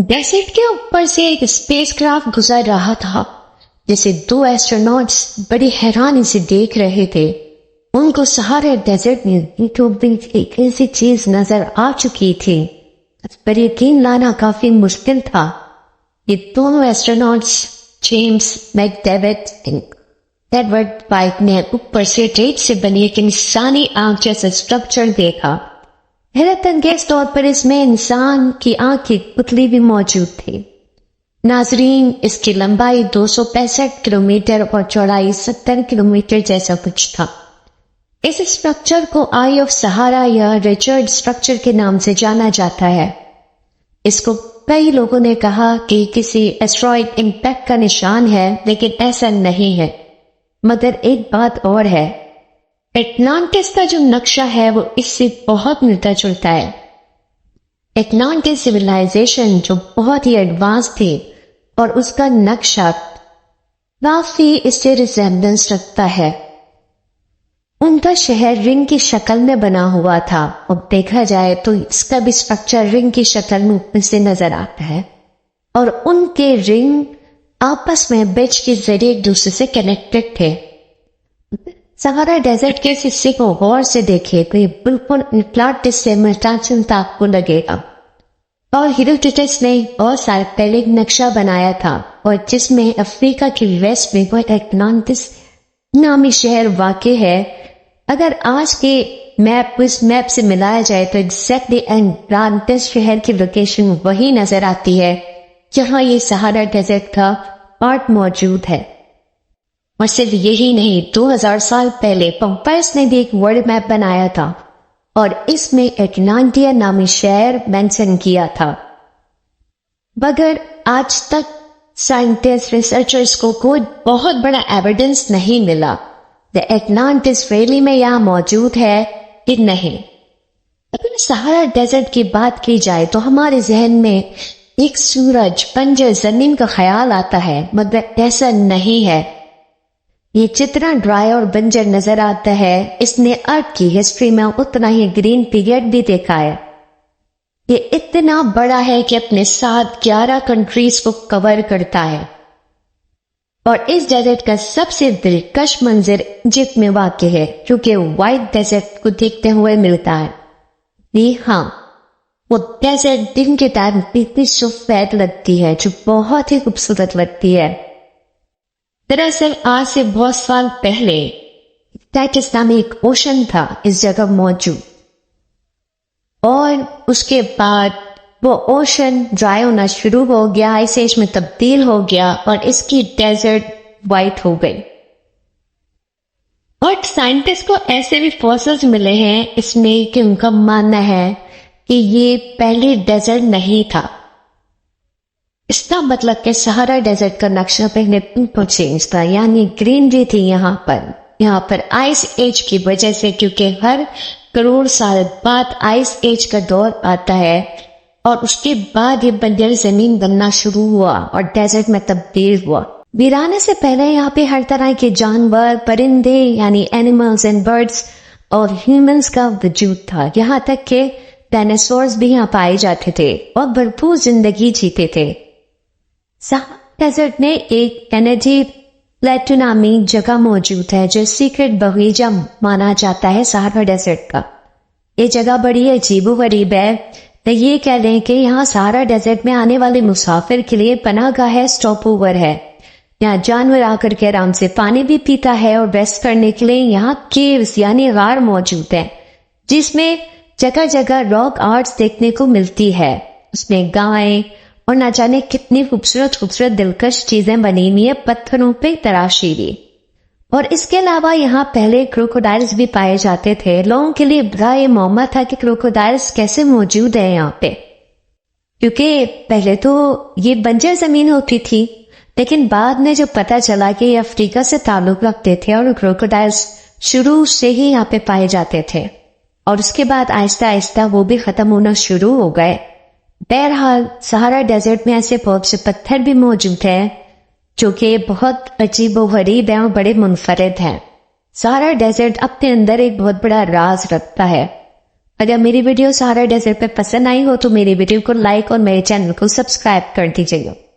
Desert के ऊपर से एक स्पेसक्राफ्ट गुजर रहा था जिसे दो एस्ट्रोनॉट्स बड़ी हैरानी से देख रहे थे। उनको सहारा डेजर्ट में एक ऐसी चीज नजर आ चुकी थी पर यकीन लाना काफी मुश्किल था। ये दोनों एस्ट्रोनॉट्स जेम्स मैकडेविड एडवर्ड पाइक ने ऊपर से रेत से बनी एक इंसानी आंख जैसा स्ट्रक्चर देखा। हैरत अंगेज तौर पर इसमें इंसान की आंख की पुतली भी मौजूद थी। नाजरीन, इसकी लंबाई 265 किलोमीटर और चौड़ाई 70 किलोमीटर जैसा कुछ था। इस स्ट्रक्चर को आई ऑफ सहारा या रिचर्ड स्ट्रक्चर के नाम से जाना जाता है। इसको कई लोगों ने कहा कि किसी एस्ट्रॉइड इम्पैक्ट का निशान है, लेकिन ऐसा नहीं है। मगर एक बात और है, एटलांटिस का जो नक्शा है वो इससे बहुत मिलता जुलता है। एटलांटिस सिविलाइजेशन जो बहुत ही एडवांस थी और उसका नक्शा काफी इससे रिजेम्बलेंस रखता है। उनका शहर रिंग की शक्ल में बना हुआ था और देखा जाए तो इसका भी स्ट्रक्चर रिंग की शक्ल में से नजर आता है और उनके रिंग आपस में ब्रिज के जरिए एक दूसरे से कनेक्टेड थे। सहारा डेजर्ट के इस हिस्से को गौर से देखे तो ये बिल्कुल एटलांटिस से मिलता जुलता आपको लगेगा। और हेरोडोटस ने बहुत साल पहले एक नक्शा बनाया था और जिसमें अफ्रीका के वेस्ट में वो एटलांटिस नामी शहर वाक़ है। अगर आज के मैप उस मैप से मिलाया जाए तो एग्जैक्टली एटलांटिस शहर की लोकेशन वही नजर आती है जहां ये सहारा डेजर्ट का पार्ट मौजूद है। और सिर्फ यही नहीं, 2000 साल पहले पंपायस ने भी एक वर्ल्ड मैप बनाया था और इसमें एटलांटिया नामी शहर मेंशन किया था। मगर आज तक साइंटिस्ट रिसर्चर्स को कोई बहुत बड़ा एविडेंस नहीं मिला द एटलांटिस रियली में यहाँ मौजूद है कि नहीं। अगर सहारा डेजर्ट की बात की जाए तो हमारे जहन में एक सूरज, बंजर जमीन का ख्याल आता है, मगर ऐसा नहीं है। ये जितना ड्राई और बंजर नजर आता है, इसने अर्थ की हिस्ट्री में उतना ही ग्रीन पीरियड भी देखा है। ये इतना बड़ा है कि अपने साथ 11 कंट्रीज को कवर करता है और इस डेजर्ट का सबसे दिलकश मंजर इजिप्ट में वाक़ है, क्योंकि व्हाइट डेजर्ट को देखते हुए मिलता है। जी हाँ, वो डेजर्ट दिन के टाइम इतनी सफेद लगती है जो बहुत ही खूबसूरत लगती है। दरअसल आज से बहुत साल पहले टाइटस नामी एक ओशन था इस जगह मौजूद और उसके बाद वो ओशन ड्राई होना शुरू हो गया, आइस एज में तब्दील हो गया और इसकी डेजर्ट वाइट हो गई। और साइंटिस्ट को ऐसे भी फॉसिल्स मिले हैं इसमें कि उनका मानना है कि ये पहले डेजर्ट नहीं था। इसका मतलब कि सहारा डेजर्ट का नक्शा पहले बिल्कुल चेंज था, यानी ग्रीनरी थी यहाँ पर आइस एज की वजह से, क्योंकि हर करोड़ साल बाद आइस एज का दौर आता है और उसके बाद ये बंजर जमीन बनना शुरू हुआ और डेजर्ट में तब्दील हुआ। वीराने से पहले यहाँ पे हर तरह के जानवर, परिंदे यानी एनिमल्स एंड बर्ड्स और ह्यूमंस का वजूद था। यहाँ तक के डायनासोर्स भी यहाँ पाए जाते थे और भरपूर जिंदगी जीते थे। सहारा डेजर्ट में एक एनर्जी प्लेटो नामी जगह मौजूद है जो सीक्रेट बगीचा माना जाता है सहारा डेजर्ट का। ये जगह बड़ी अजीबोगरीब है, तो ये कह लें कि यहाँ सहारा डेजर्ट में आने वाले मुसाफिर के लिए पनाहगाह है, स्टॉप ओवर है। यहाँ जानवर आकर के आराम से पानी भी पीता है और रेस्ट करने के लिए यहाँ केव्स यानी गार मौजूद है जिसमें जगह जगह रॉक आर्ट्स देखने को मिलती है। उसमें गायें और ना जाने कितनी खूबसूरत दिलकश चीजें बनी हुई है पत्थरों पे तराशी हुई। और इसके अलावा यहाँ पहले क्रोकोडाइल्स भी पाए जाते थे। लोगों के लिए बड़ा ये मौमा था कि क्रोकोडाइल्स कैसे मौजूद है यहाँ पे, क्योंकि पहले तो ये बंजर जमीन होती थी, लेकिन बाद में जब पता चला कि ये अफ्रीका से ताल्लुक रखते थे और क्रोकोडाइल्स शुरू से ही यहाँ पे पाए जाते थे और उसके बाद आहिस्ता आहिस्ता वो भी खत्म होना शुरू हो गए। बहरहाल सहारा डेजर्ट में ऐसे बहुत से पत्थर भी मौजूद हैं जो कि बहुत अजीबोगरीब हैं और बड़े मुनफरिद हैं। सहारा डेजर्ट अपने अंदर एक बहुत बड़ा राज रखता है। اگر میری ویڈیو سہارا ڈیزرٹ پہ پسند آئی ہو تو میری ویڈیو کو لائک اور میرے چینل کو سبسکرائب کر دیجیے گا.